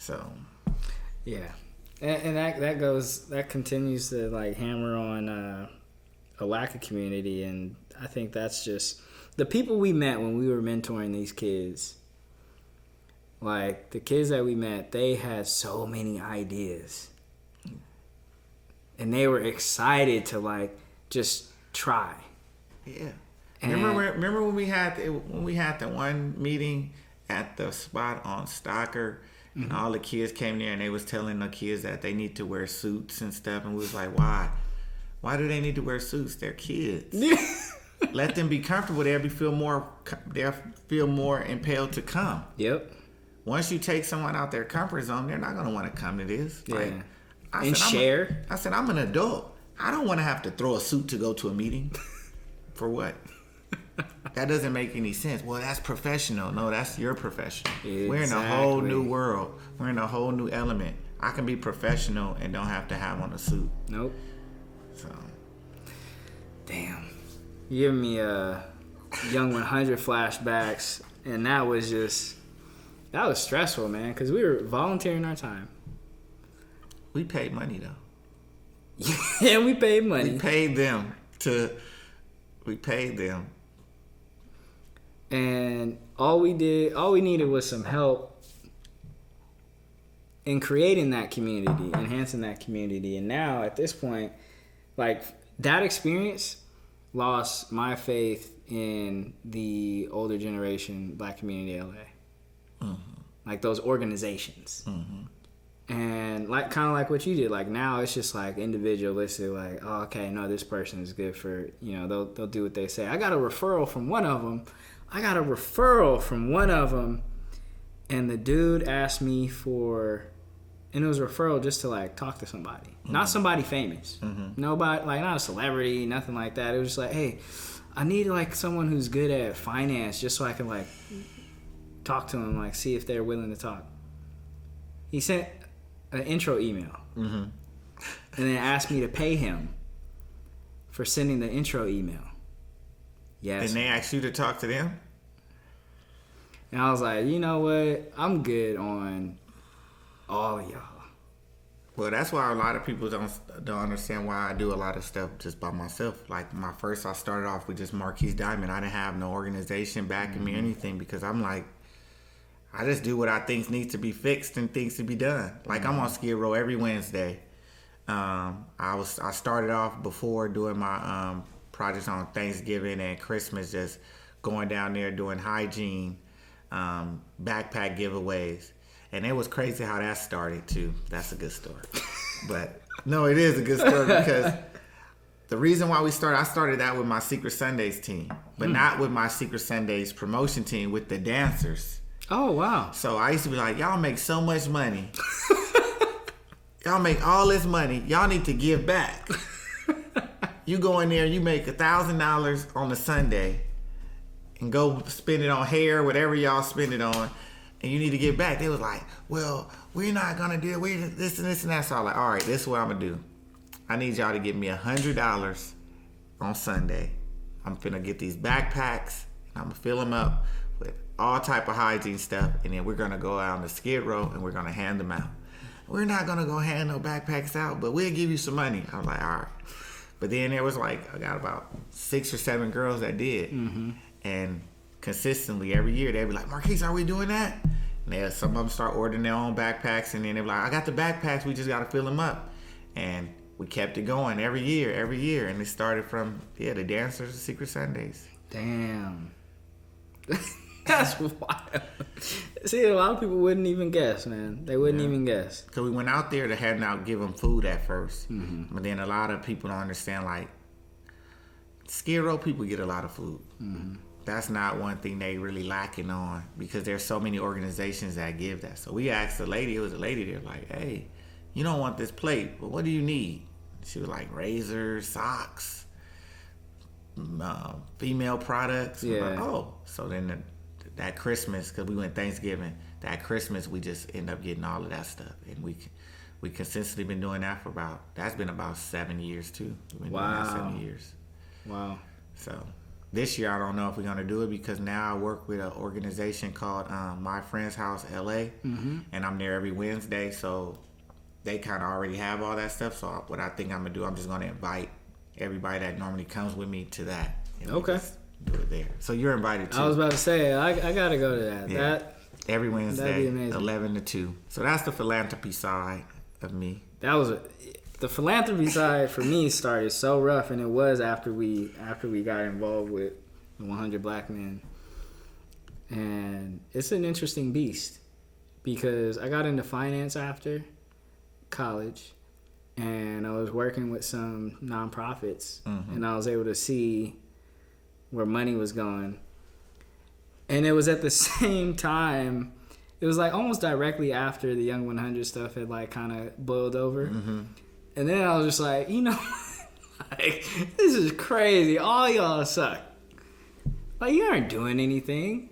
So yeah, and that continues to, like, hammer on a lack of community. And I think that's just the people we met when we were mentoring these kids. Like, the kids that we met, they had so many ideas, and they were excited to, like, just try. Yeah. Remember when we had the one meeting at the spot on Stocker, and all the kids came there and they was telling the kids that they need to wear suits and stuff, and we was like, why? Why do they need to wear suits? They're kids. Let them be comfortable. They'll feel more impelled to come. Yep. Once you take someone out their comfort zone, they're not going to want to come to this. Yeah. Like, And share. I said, I'm an adult. I don't want to have to throw a suit to go to a meeting. For what? That doesn't make any sense. Well, that's professional. No, that's your profession. Exactly. We're in a whole new world. We're in a whole new element. I can be professional and don't have to have on a suit. Nope. So. Damn. You giving me Young 100 flashbacks, and that was stressful, man, because we were volunteering our time. We paid money, though. Yeah, we paid money. We paid them. And all we needed was some help in creating that community, enhancing that community. And now at this point, like, that experience lost my faith in the older generation black community in LA. Like, those organizations. And like, kind of like what you did, like, now it's just like individualistic, like, oh, okay, no, this person is good for, they'll do what they say. I got a referral from one of them, and the dude asked me and it was a referral just to, like, talk to somebody, not somebody famous, nobody, like, not a celebrity, nothing like that. It was just like, hey, I need, like, someone who's good at finance just so I can, like, talk to them, like, see if they're willing to talk. He sent an intro email, and then asked me to pay him for sending the intro email. Yes. And they asked you to talk to them? And I was like, you know what? I'm good on all of y'all. Well, that's why a lot of people don't understand why I do a lot of stuff just by myself. Like, I started off with just Marquis Diamond. I didn't have no organization backing me or anything, because I'm like, I just do what I think needs to be fixed and things to be done. Like, I'm on Skid Row every Wednesday. I started off before doing my projects on Thanksgiving and Christmas, just going down there doing hygiene, backpack giveaways. And it was crazy how that started too. That's a good story. But no, it is a good story, because the reason why I started that with my Secret Sundays team, but not with my Secret Sundays promotion team, with the dancers. Oh, wow. So I used to be like, y'all make so much money. Y'all make all this money. Y'all need to give back. You go in there, you make $1,000 on a Sunday and go spend it on hair, whatever y'all spend it on. and you need to get back. They was like, well, we're not going to do it. This and this and that. So I was like, all right, this is what I'm going to do. I need y'all to give me $100 on Sunday. I'm finna get these backpacks, and I'm going to fill them up with all type of hygiene stuff, and then we're going to go out on the Skid Row, and we're going to hand them out. We're not going to go hand no backpacks out, but we'll give you some money. I was like, all right. But then there was like, I got about 6 or 7 girls that did. Mm-hmm. And consistently every year they'd be like, Marquis, are we doing that? And some of them start ordering their own backpacks, and then they're like, I got the backpacks, we just got to fill them up. And we kept it going every year. And it started from, the Dancers of Secret Sundays. Damn. That's wild. See, a lot of people wouldn't even guess, man. They wouldn't even guess. Because we went out there to hand out, give them food at first. Mm-hmm. But then a lot of people don't understand, like, Skid Row people get a lot of food. Mm-hmm. That's not one thing they really lacking on, because there's so many organizations that give that. So we asked the lady, it was a lady there, like, hey, you don't want this plate, but what do you need? She was like, razors, socks, female products. Yeah. Like, oh. So then that Christmas, because we went Thanksgiving, that Christmas we just end up getting all of that stuff. And we consistently been doing that for that's been about 7 years too. We've been doing that 7 years. Wow. So this year I don't know if we're going to do it, because now I work with an organization called My Friend's House LA, mm-hmm. and I'm there every Wednesday, so they kind of already have all that stuff. So what I think I'm going to do, I'm just going to invite everybody that normally comes with me to that. Okay. Do it there. So you're invited too. I was about to say, I got to go to that. Yeah. Every Wednesday, 11 to 2. So that's the philanthropy side of me. The philanthropy side for me started so rough, and it was after we got involved with the 100 Black Men. And it's an interesting beast, because I got into finance after college, and I was working with some nonprofits, mm-hmm. and I was able to see where money was going. And it was at the same time, it was like almost directly after the Young 100 stuff had like kind of boiled over. Mm-hmm. And then I was just like, like, this is crazy. All y'all suck. Like, you aren't doing anything.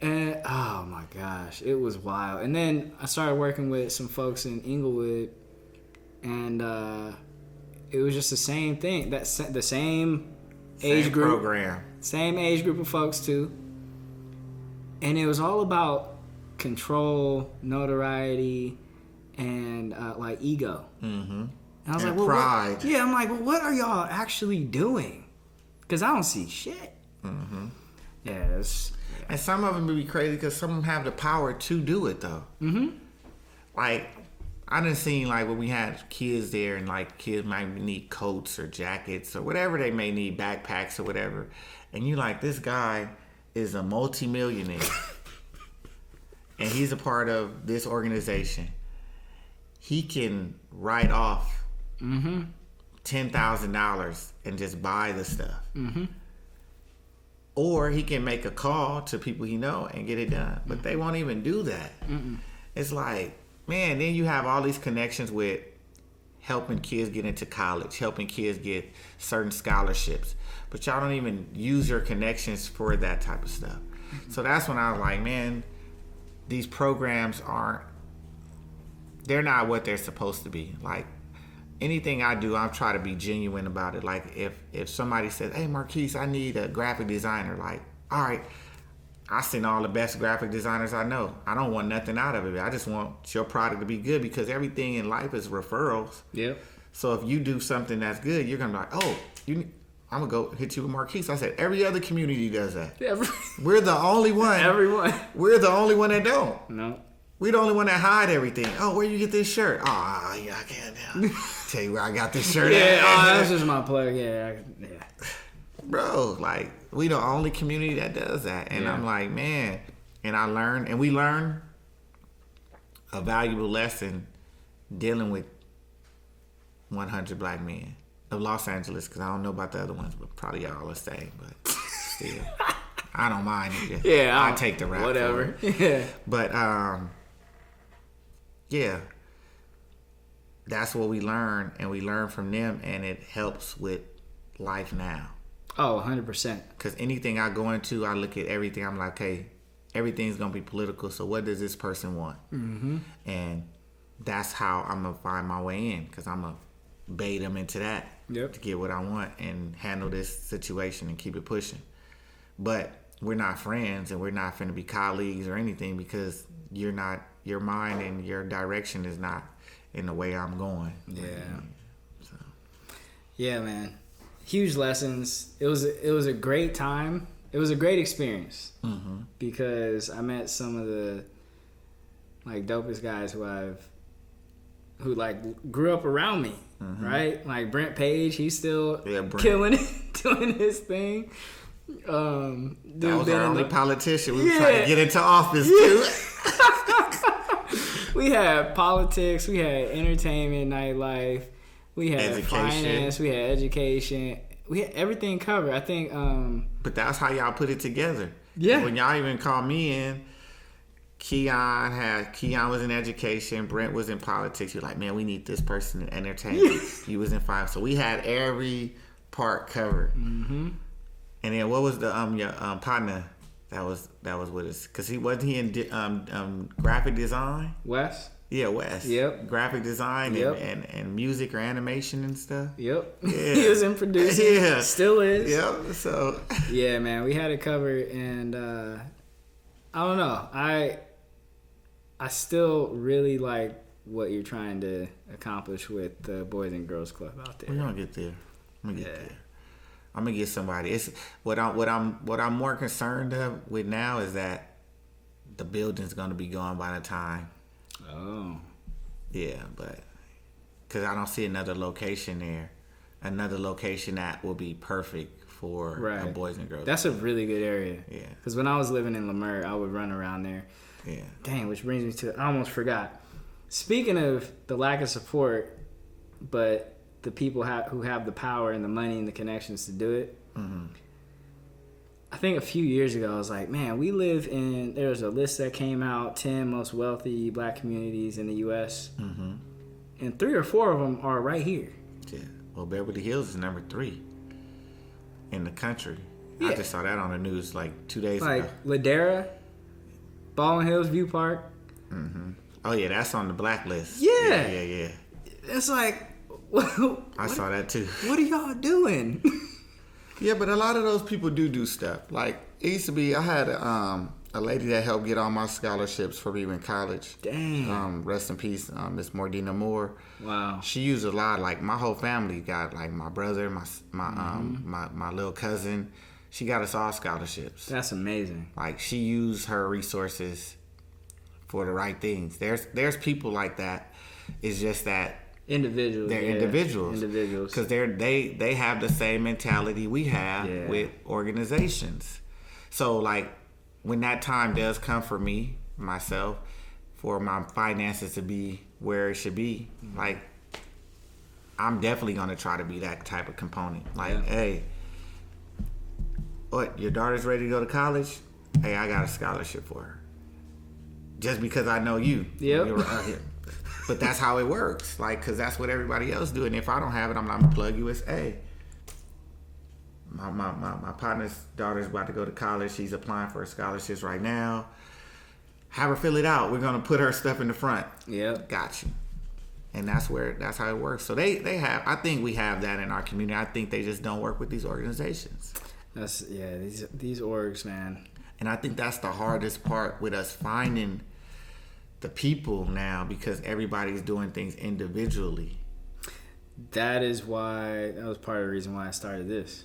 And, oh my gosh, it was wild. And then I started working with some folks in Inglewood, and it was just the same thing. The same age group. Program. Same age group of folks, too. And it was all about control, notoriety, and like ego. Mm-hmm. And I was like, well, pride. I'm like, well, what are y'all actually doing? Because I don't see shit. Mm-hmm. Yeah. And some of them would be crazy, because some of them have the power to do it, though. Mm-hmm. Like, I done seen, like, when we had kids there, and, like, kids might need coats or jackets or whatever they may need, backpacks or whatever. And you like, this guy is a multimillionaire. And he's a part of this organization. He can write off mm-hmm. $10,000 and just buy the stuff. Mm-hmm. Or he can make a call to people he know and get it done. But they won't even do that. Mm-mm. It's like, man, then you have all these connections with helping kids get into college, helping kids get certain scholarships. But y'all don't even use your connections for that type of stuff. Mm-hmm. So that's when I was like, man, these programs they're not what they're supposed to be. Like, anything I do, I'm trying to be genuine about it. Like, if somebody says, hey, Marquis, I need a graphic designer, like, all right, I send all the best graphic designers I know. I don't want nothing out of it. I just want your product to be good, because everything in life is referrals. Yep. So if you do something that's good, you're going to be like, oh, I'm going to go hit you with Marquis. I said, every other community does that. We're the only one. Everyone. We're the only one that don't. No. We're the only one that hide everything. Oh, where you get this shirt? Oh, yeah, I can't tell you where I got this shirt at. That's just my plug. Yeah. Bro, like, we the only community that does that. And I'm like, man. And we learn a valuable lesson dealing with 100 Black Men of Los Angeles, because I don't know about the other ones, but probably all the same. But still, I don't mind it. Yeah, I take the rap. Whatever. Yeah. But yeah, that's what we learn, and we learn from them, and it helps with life now. Oh, 100%. Because anything I go into, I look at everything. I'm like, okay, everything's gonna be political. So what does this person want? Mm-hmm. And that's how I'm gonna find my way in, because I'm gonna bait them into that to get what I want and handle this situation and keep it pushing. But we're not friends, and we're not finna be colleagues or anything, because your mind and your direction is not in the way I'm going. Yeah. So. Yeah, man. Huge lessons. It was a great time. It was a great experience, because I met some of the like dopest guys who like grew up around me, right? Like Brent Page, he's still killing it, doing his thing. That was our only politician. We were trying to get into office too. We had politics, we had entertainment, nightlife, we had finance, we had education, we had everything covered. I think. But that's how y'all put it together. Yeah. When y'all even called me in, Keon was in education, Brent was in politics. You're like, man, we need this person in entertainment. He was in finance, so we had every part covered. Mm-hmm. And then what was the your partner that was with us? Because he in graphic design. Wes. Yeah, Wes. Yep. Graphic design and music or animation and stuff. Yep. Yeah. He was in producing. Yeah. Still is. Yep. So. Yeah, man, we had it covered, and I don't know. I still really like what you're trying to accomplish with the Boys and Girls Club out there. We're gonna get there. I'm gonna get somebody. It's what I'm more concerned with now is that the building's gonna be gone by the time. Oh. Yeah, but because I don't see another location there, another location that will be perfect for a Boys and Girls. That's a really good area. Yeah. Because when I was living in Leimert, I would run around there. Yeah. Dang, which brings me to, I almost forgot. Speaking of the lack of support, but the people who have the power and the money and the connections to do it. Mm-hmm. I think a few years ago, I was like, man, there was a list that came out, 10 most wealthy black communities in the U.S. Mm-hmm. And 3 or 4 of them are right here. Yeah. Well, Beverly Hills is number 3 in the country. Yeah. I just saw that on the news like 2 days ago. Like Ladera, Baldwin Hills, View Park. Mm-hmm. Oh, yeah, that's on the blacklist. Yeah. Yeah. It's like... I saw that too. What are y'all doing? Yeah, but a lot of those people do stuff. Like, it used to be, I had a lady that helped get all my scholarships for me in college. Dang. Rest in peace, Miss Mordina Moore. Wow. She used a lot. Like, my whole family got, like, my brother, my little cousin. She got us all scholarships. That's amazing. Like, she used her resources for the right things. There's people like that. It's just that individuals. They're individuals. Because they have the same mentality we have with organizations. So, like, when that time does come for me, myself, for my finances to be where it should be, like, I'm definitely going to try to be that type of component. Like, hey, what, your daughter's ready to go to college? Hey, I got a scholarship for her. Just because I know you. Yep. You're right here. But that's how it works. Like, because that's what everybody else do. And if I don't have it, I'm not going to plug you as, hey, my partner's daughter's about to go to college. She's applying for scholarships right now. Have her fill it out. We're going to put her stuff in the front. Yep. Got you. And that's how it works. So they have, I think we have that in our community. I think they just don't work with these organizations. These orgs, man. And I think that's the hardest part with us finding the people now, because everybody's doing things individually. That was part of the reason why I started this.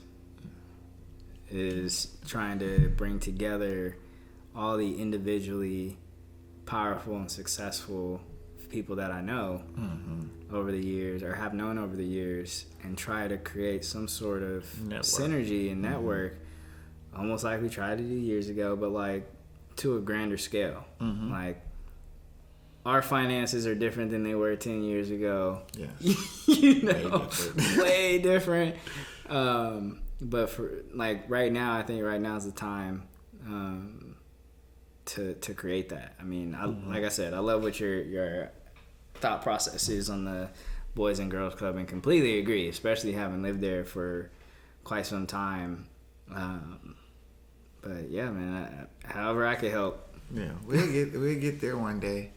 Is trying to bring together all the individually powerful and successful people that I know over the years, or have known over the years, and try to create some sort of synergy and network, almost like we tried to do years ago, but like to a grander scale. Like, our finances are different than they were 10 years ago. Yes. Way different. But for, like, right now, I think right now is the time to create that. I mean, like I said, I love what your thought process is on the Boys and Girls Club, and completely agree, especially having lived there for quite some time. But But yeah, man, however I can help. Yeah, we'll get there one day.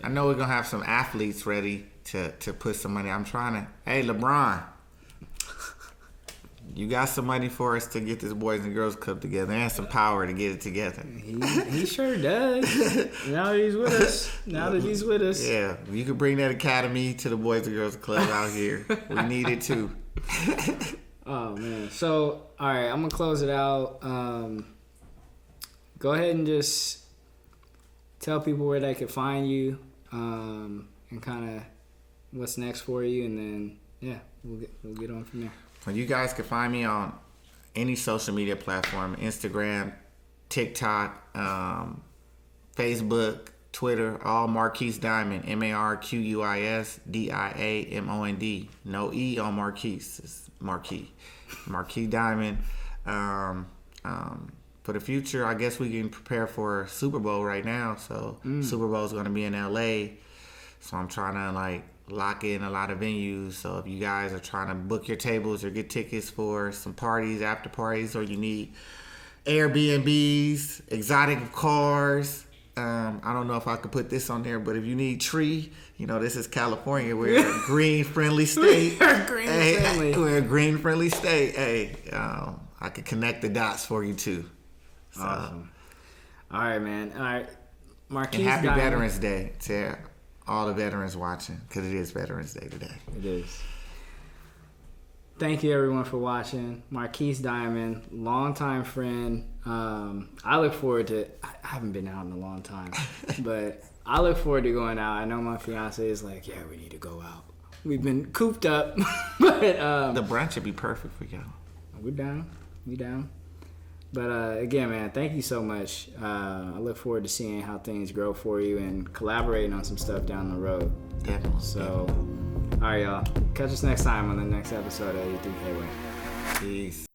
I know we're gonna have some athletes ready to put some money. I'm trying to. Hey, LeBron, you got some money for us to get this Boys and Girls Club together and some power to get it together. He sure does. Now that he's with us. Yeah, you could bring that academy to the Boys and Girls Club out here. We need it too. Oh man. So all right, I'm gonna close it out. Go ahead and just tell people where they can find you, and kind of what's next for you, and then we'll get on from there. Well, you guys can find me on any social media platform: Instagram, TikTok, Facebook, Twitter. All Marquis Diamond, Marquis Diamond. No E on Marquis. It's Marquis Diamond. For the future, I guess we can prepare for Super Bowl right now. So Super Bowl is going to be in LA. So I'm trying to lock in a lot of venues. So if you guys are trying to book your tables or get tickets for some parties, after parties, or you need Airbnbs, exotic cars. I don't know if I could put this on there, but if you need tree, this is California. We're a green friendly state. We're a green friendly state. Hey, I could connect the dots for you too. So. Awesome. All right, man. All right, Marquis. And happy Veterans Day to all the veterans watching, because it is Veterans Day today. It is. Thank you, everyone, for watching. Marquis Diamond, longtime friend. I look forward to. I haven't been out in a long time, but I look forward to going out. I know my fiance is like, yeah, we need to go out. We've been cooped up, but the brunch would be perfect for y'all. We're down. But again, man, thank you so much. I look forward to seeing how things grow for you and collaborating on some stuff down the road. Definitely. So, all right, y'all. Catch us next time on the next episode of 83K Way. Peace.